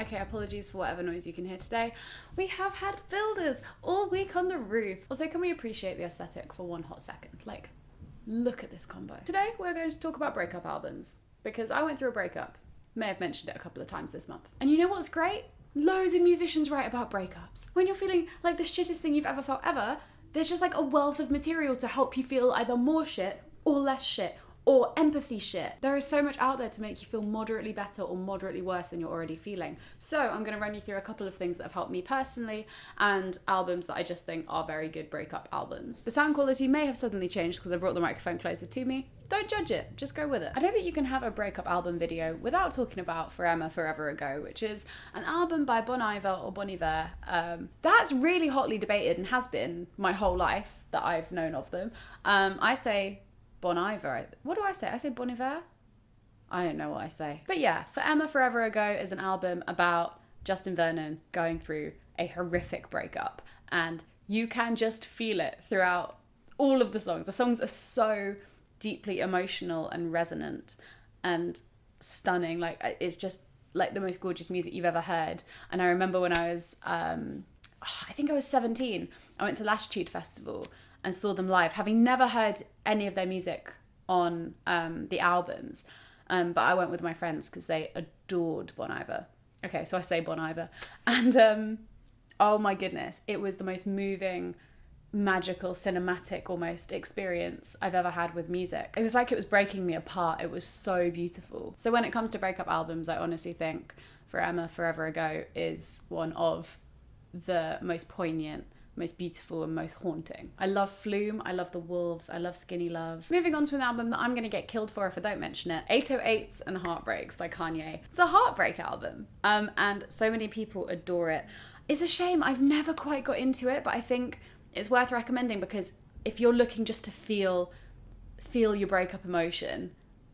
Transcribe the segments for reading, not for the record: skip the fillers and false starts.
Okay, apologies for whatever noise you can hear today. We have had builders all week on the roof. Also, can we appreciate the aesthetic for one hot second? Like, look at this combo. Today, we're going to talk about breakup albums, because I went through a breakup. May have mentioned it a couple of times this month. And you know what's great? Loads of musicians write about breakups. When you're feeling like the shittest thing you've ever felt ever, there's just like a wealth of material to help you feel either more shit or less shit, or empathy shit. There is so much out there to make you feel moderately better or moderately worse than you're already feeling. So I'm going to run you through a couple of things that have helped me personally, and albums that I just think are very good breakup albums. The sound quality may have suddenly changed because I brought the microphone closer to me. Don't judge it, just go with it. I don't think you can have a breakup album video without talking about For Emma Forever Ago, which is an album by Bon Iver or Bon Iver. That's really hotly debated and has been my whole life that I've known of them. I say Bon Iver. What do I say? I say Bon Iver? I don't know what I say. But yeah, For Emma Forever Ago is an album about Justin Vernon going through a horrific breakup. And you can just feel it throughout all of the songs. The songs are so deeply emotional and resonant and stunning. Like, it's just like the most gorgeous music you've ever heard. And I remember when I was, I think I was 17, I went to Latitude Festival and saw them live, having never heard any of their music on the albums. But I went with my friends because they adored Bon Iver. Okay, so I say Bon Iver. And oh my goodness, it was the most moving, magical, cinematic almost experience I've ever had with music. It was like it was breaking me apart. It was so beautiful. So when it comes to breakup albums, I honestly think For Emma Forever Ago is one of the most poignant, most beautiful and most haunting. I love Flume, I love The Wolves, I love Skinny Love. Moving on to an album that I'm going to get killed for if I don't mention it, 808s and Heartbreaks by Kanye. It's a heartbreak album, and so many people adore it. It's a shame I've never quite got into it, but I think it's worth recommending because if you're looking just to feel your breakup emotion,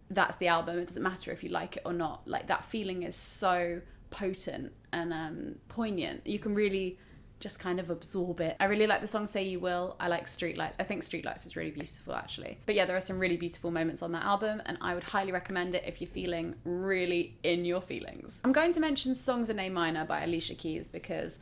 that's the album. It doesn't matter if you like it or not. Like, that feeling is so potent and poignant. You can really just kind of absorb it. I really like the song Say You Will. I like Streetlights. I think Streetlights is really beautiful, actually. But yeah, there are some really beautiful moments on that album, and I would highly recommend it if you're feeling really in your feelings. I'm going to mention Songs in A Minor by Alicia Keys because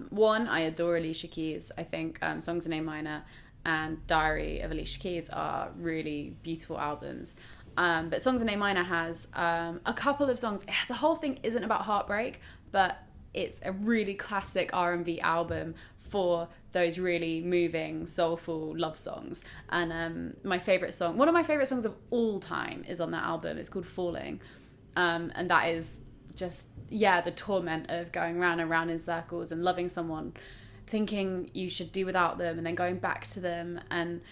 one, I adore Alicia Keys. I think Songs in A Minor and Diary of Alicia Keys are really beautiful albums. But Songs in A Minor has a couple of songs. The whole thing isn't about heartbreak, but it's a really classic R&B album for those really moving, soulful love songs. And my favourite song, one of my favourite songs of all time, is on that album. It's called Falling. And that is just, yeah, the torment of going round and round in circles and loving someone, thinking you should do without them and then going back to them. And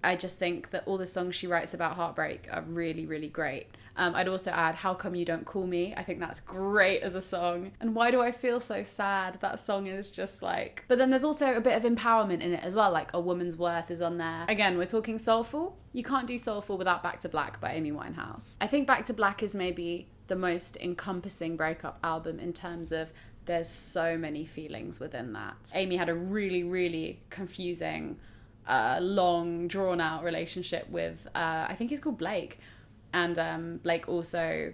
I just think that all the songs she writes about heartbreak are really, really great. I'd also add How Come You Don't Call Me. I think that's great as a song. And Why Do I Feel So Sad? That song is just like... But then there's also a bit of empowerment in it as well, like A Woman's Worth is on there. Again, we're talking soulful. You can't do soulful without Back to Black by Amy Winehouse. I think Back to Black is maybe the most encompassing breakup album in terms of there's so many feelings within that. Amy had a really, really confusing, long, drawn-out relationship with, I think he's called Blake. And Blake also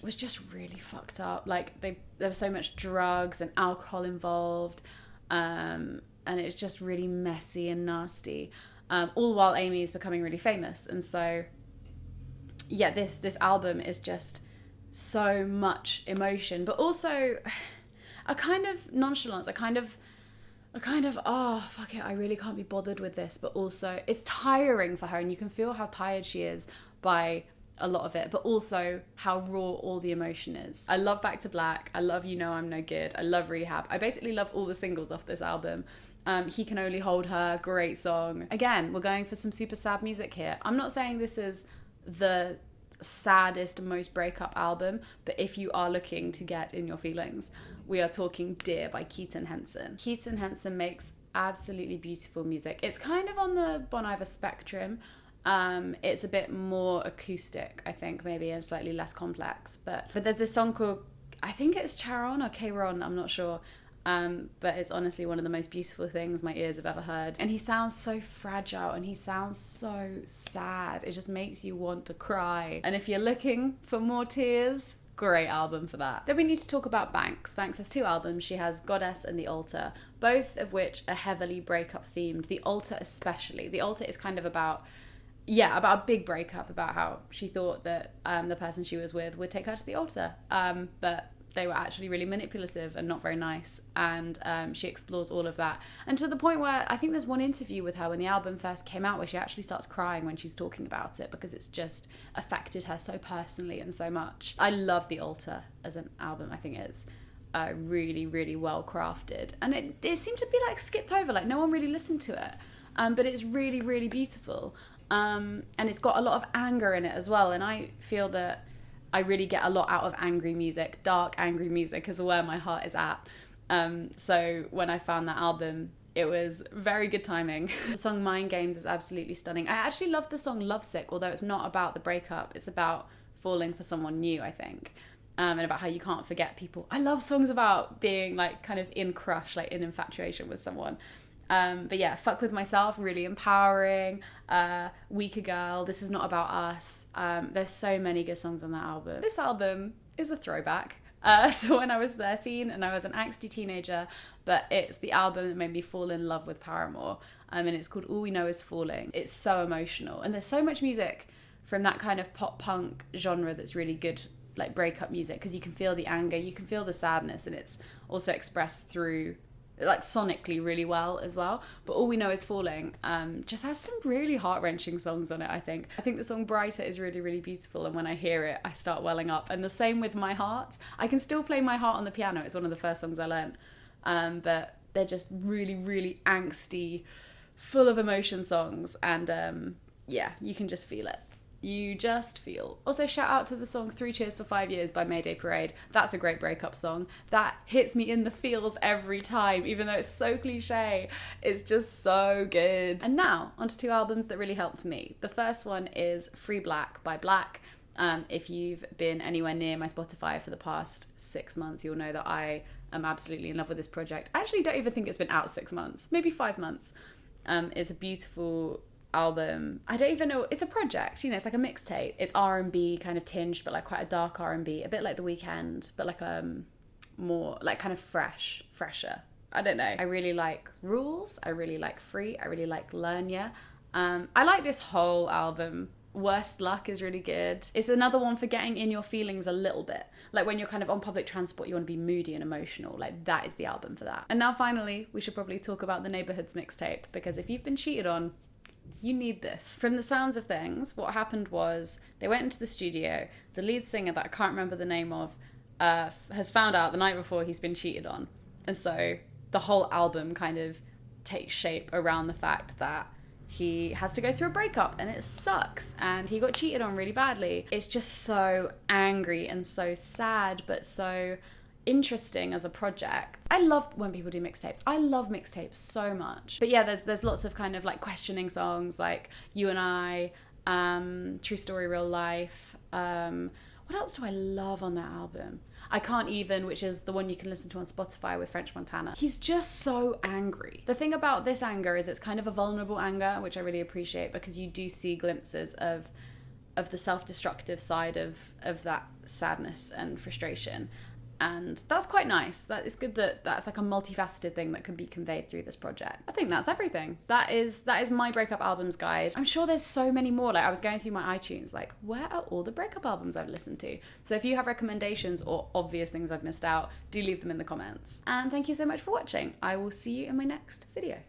was just really fucked up. Like, there was so much drugs and alcohol involved, and it was just really messy and nasty. All while Amy is becoming really famous. And so, yeah, this album is just so much emotion, but also a kind of nonchalance, a kind of, oh, fuck it, I really can't be bothered with this. But also, it's tiring for her, and you can feel how tired she is by a lot of it, but also how raw all the emotion is. I love Back to Black. I love You Know I'm No Good. I love Rehab. I basically love all the singles off this album. He Can Only Hold Her, great song. Again, we're going for some super sad music here. I'm not saying this is the saddest, most breakup album, but if you are looking to get in your feelings, we are talking Dear by Keaton Henson. Keaton Henson makes absolutely beautiful music. It's kind of on the Bon Iver spectrum. It's a bit more acoustic, I think, maybe, and slightly less complex. But there's this song called, I think it's Charon or K-Ron, I'm not sure. But it's honestly one of the most beautiful things my ears have ever heard. And he sounds so fragile and he sounds so sad. It just makes you want to cry. And if you're looking for more tears, Great album for that. Then we need to talk about Banks. Banks has 2 albums. She has Goddess and The Altar, both of which are heavily breakup themed. The Altar especially. The Altar is kind of about a big breakup, about how she thought that the person she was with would take her to the altar. But they were actually really manipulative and not very nice. And she explores all of that. And to the point where I think there's one interview with her when the album first came out where she actually starts crying when she's talking about it, because it's just affected her so personally and so much. I love The Altar as an album. I think it's really, really well crafted. And it seemed to be like skipped over, like no one really listened to it. But it's really, really beautiful. And it's got a lot of anger in it as well. And I feel that I really get a lot out of angry music. Dark, angry music is where my heart is at. So when I found that album, it was very good timing. The song Mind Games is absolutely stunning. I actually love the song Lovesick, although it's not about the breakup. It's about falling for someone new, I think. And about how you can't forget people. I love songs about being like kind of in crush, like in infatuation with someone. But yeah, Fuck With Myself, really empowering. Weaker Girl, This Is Not About Us. There's so many good songs on that album. This album is a throwback to when I was 13 and I was an angsty teenager, but it's the album that made me fall in love with Paramore. And it's called All We Know Is Falling. It's so emotional. And there's so much music from that kind of pop punk genre that's really good, like breakup music, because you can feel the anger, you can feel the sadness, and it's also expressed through like sonically really well as well. But All We Know Is Falling just has some really heart-wrenching songs on it. I think the song Brighter is really, really beautiful, and when I hear it I start welling up. And the same with My Heart. I can still play My Heart on the piano. It's one of the first songs I learned. But they're just really, really angsty, full of emotion songs, and yeah, you can just feel it. You just feel. Also, shout out to the song 3 Cheers for 5 Years by Mayday Parade. That's a great breakup song. That hits me in the feels every time, even though it's so cliche. It's just so good. And now, onto 2 albums that really helped me. The first one is Free Black by Black. If you've been anywhere near my Spotify for the past 6 months, you'll know that I am absolutely in love with this project. I actually don't even think it's been out 6 months, maybe 5 months. It's a beautiful album. I don't even know, it's a project, you know, it's like a mixtape. It's R&B kind of tinged, but like quite a dark R&B, a bit like The Weeknd, but like more like kind of fresher. I don't know. I really like Rules, I really like Free, I really like Learn Ya. I like this whole album. Worst Luck is really good. It's another one for getting in your feelings a little bit. Like when you're kind of on public transport, you want to be moody and emotional. Like that is the album for that. And now finally, we should probably talk about the Neighborhoods mixtape, because if you've been cheated on, you need this. From the sounds of things, what happened was they went into the studio. The lead singer that I can't remember the name of has found out the night before he's been cheated on. And so the whole album kind of takes shape around the fact that he has to go through a breakup and it sucks and he got cheated on really badly. It's just so angry and so sad, but so interesting as a project. I love when people do mixtapes. I love mixtapes so much. But yeah, there's lots of kind of like questioning songs like You and I, True Story, Real Life. What else do I love on that album? I Can't Even, which is the one you can listen to on Spotify with French Montana. He's just so angry. The thing about this anger is it's kind of a vulnerable anger, which I really appreciate, because you do see glimpses of the self-destructive side of that sadness and frustration. And that's quite nice. That is good that that's like a multifaceted thing that can be conveyed through this project. I think that's everything. That is my breakup albums guide. I'm sure there's so many more. Like I was going through my iTunes, like where are all the breakup albums I've listened to? So if you have recommendations or obvious things I've missed out, do leave them in the comments. And thank you so much for watching. I will see you in my next video.